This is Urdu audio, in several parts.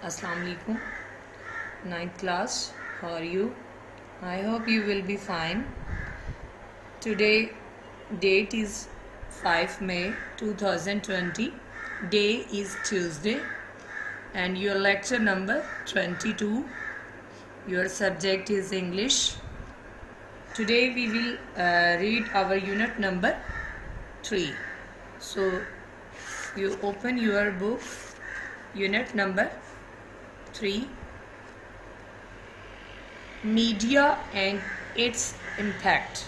Assalamu alaikum. Ninth class, how are you? I hope you will be fine. Today date is 5 May 2020. Day is Tuesday and your lecture number 22. Your subject is English. Today we will read our unit number 3. So you open your book, unit number 3, Media and its impact.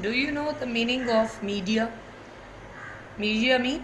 Do you know the meaning of media? Media means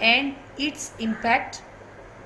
and its impact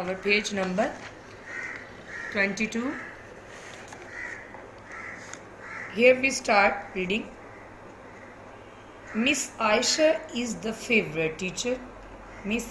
our page number 22. Here we start reading. Miss Aisha is the favorite teacher. Miss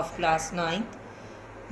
of class 9th,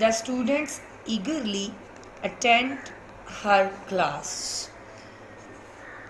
The students eagerly attend her class.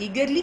eagerly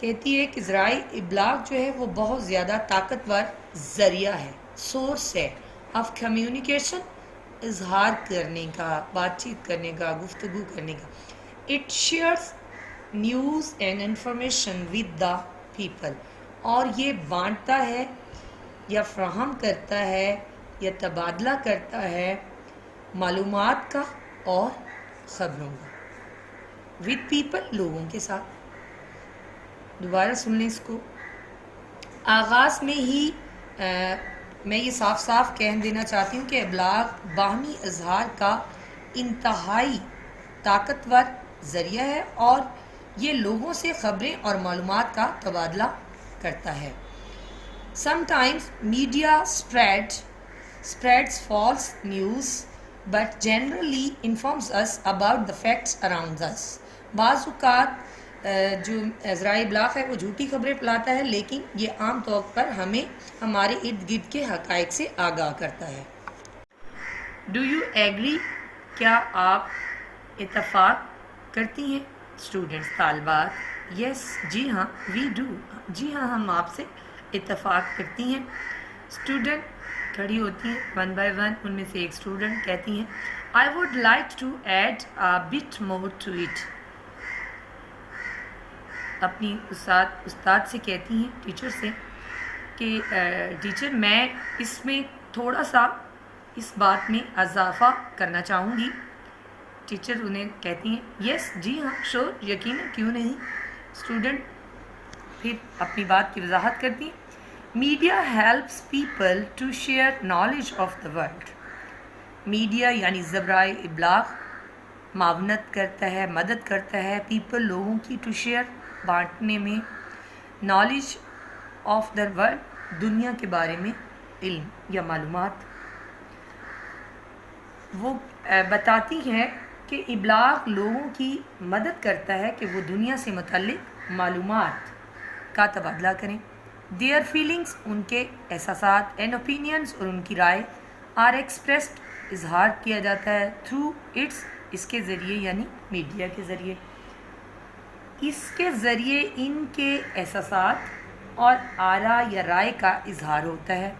کہتی ہے کہ ذرائع ابلاغ جو ہے وہ بہت زیادہ طاقتور ذریعہ ہے، سورس ہے آف کمیونیکیشن، اظہار کرنے کا، بات چیت کرنے کا، گفتگو کرنے کا. It shares news and information with the people, اور یہ بانٹتا ہے یا فراہم کرتا ہے یا تبادلہ کرتا ہے معلومات کا اور خبروں کا. ود پیپل، لوگوں کے ساتھ. دوبارہ سن لیں اس کو. آغاز میں ہی میں یہ صاف صاف کہہ دینا چاہتی ہوں کہ ابلاغ باہمی اظہار کا انتہائی طاقتور ذریعہ ہے اور یہ لوگوں سے خبریں اور معلومات کا تبادلہ کرتا ہے. Sometimes media spreads false news but generally informs us about the facts around us. بعض اوقات جو ذرائع ابلاغ ہے وہ جھوٹی خبریں پھیلاتا ہے، لیکن یہ عام طور پر ہمیں ہمارے ارد گرد کے حقائق سے آگاہ کرتا ہے. ڈو یو ایگری، کیا آپ اتفاق کرتی ہیں؟ اسٹوڈنٹس، طالبات. یس، جی ہاں. وی ڈو، جی ہاں ہم آپ سے اتفاق کرتی ہیں. اسٹوڈنٹ کھڑی ہوتی ہیں ون بائی ون. ان میں سے ایک اسٹوڈنٹ کہتی ہیں I would like to add a bit more to it. اپنی استاد سے کہتی ہیں، ٹیچر سے، کہ ٹیچر میں اس میں تھوڑا سا اس بات میں اضافہ کرنا چاہوں گی. ٹیچر انہیں کہتی ہیں یس، جی ہاں، شور، یقیناً، کیوں نہیں. اسٹوڈنٹ پھر اپنی بات کی وضاحت کرتی ہیں. Media helps people to share knowledge of the world. Media یعنی ذرائع ابلاغ معاونت کرتا ہے، مدد کرتا ہے پیپل، لوگوں کی، ٹو شیئر، بانٹنے میں، نالج آف دا ورلڈ، دنیا کے بارے میں علم یا معلومات. وہ بتاتی ہے کہ ابلاغ لوگوں کی مدد کرتا ہے کہ وہ دنیا سے متعلق معلومات کا تبادلہ کریں. دیئر فیلنگس، ان کے احساسات، اینڈ اوپینینس، اور ان کی رائے، آر ایکسپریسڈ، اظہار کیا جاتا ہے، تھرو اٹس، اس کے ذریعے یعنی میڈیا کے ذریعے. اس کے ذریعے ان کے احساسات اور آراء یا رائے کا اظہار ہوتا ہے.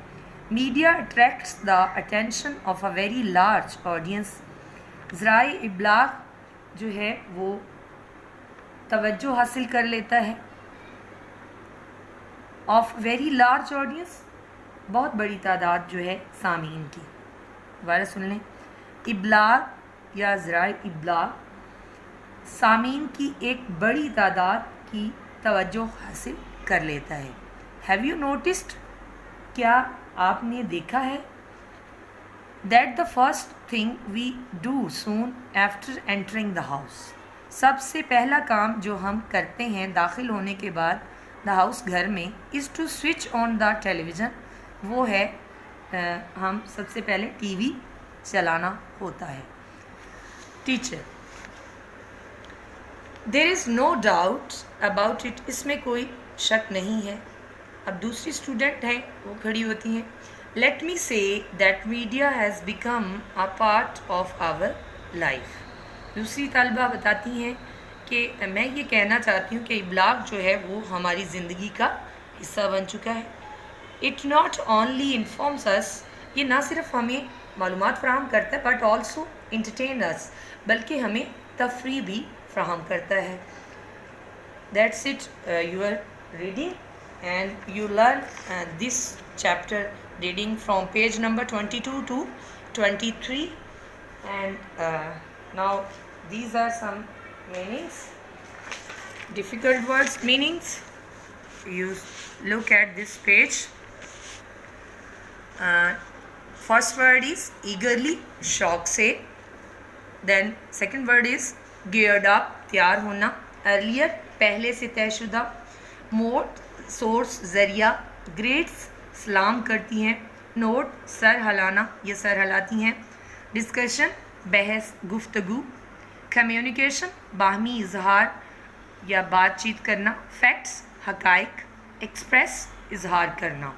Media attracts the attention of a very large audience. ذرائع ابلاغ جو ہے وہ توجہ حاصل کر لیتا ہے آف ویری لارج آڈینس، بہت بڑی تعداد جو ہے سامعین کی. دوبارہ سن لیں. ابلاغ یا ذرائع ابلاغ سامعین کی ایک بڑی تعداد کی توجہ حاصل کر لیتا ہے. ہیو یو نوٹسڈ، کیا آپ نے دیکھا ہے، that the first thing we do soon after entering the house. سب سے پہلا کام جو ہم کرتے ہیں داخل ہونے کے بعد دا ہاؤس، گھر میں، is to switch on the television. وہ ہے ہم سب سے پہلے ٹی وی چلانا ہوتا ہے. Teacher, there is no doubt about it, اس میں کوئی شک نہیں ہے. اب دوسری اسٹوڈنٹ ہیں، وہ کھڑی ہوتی ہیں. Let me say that media has become a part of our life. دوسری طالبہ بتاتی ہیں کہ میں یہ کہنا چاہتی ہوں کہ ابلاغ جو ہے وہ ہماری زندگی کا حصہ بن چکا ہے. اٹ ناٹ اونلی انفارمس اس، یہ نہ صرف ہمیں معلومات فراہم کرتا ہے، بٹ آلسو انٹرٹین اس، بلکہ ہمیں تفریح بھی فراہم کرتا ہے. That's it your reading and you learn this chapter reading from page number 22 to 23, and now these are some meanings, difficult words meanings. You look at this page. First word is eagerly, شوق سے. Then second word is geared up, تیار ہونا. Earlier, پہلے سے طے شدہ. More, سورس، ذریعہ. گریٹس، سلام کرتی ہیں. نوٹ، سر ہلانا، یہ سر ہلاتی ہیں. ڈسکشن، بحث، گفتگو. کمیونیکیشن، باہمی اظہار یا بات چیت کرنا. فیکٹس، حقائق. ایکسپریس، اظہار کرنا.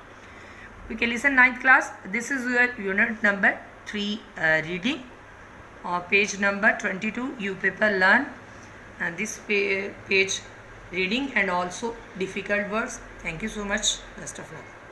We can listen 9th class. This is your unit number 3 reading. Page number 22, you people learn. And this page reading and also difficult words. Thank you so much. Best of luck.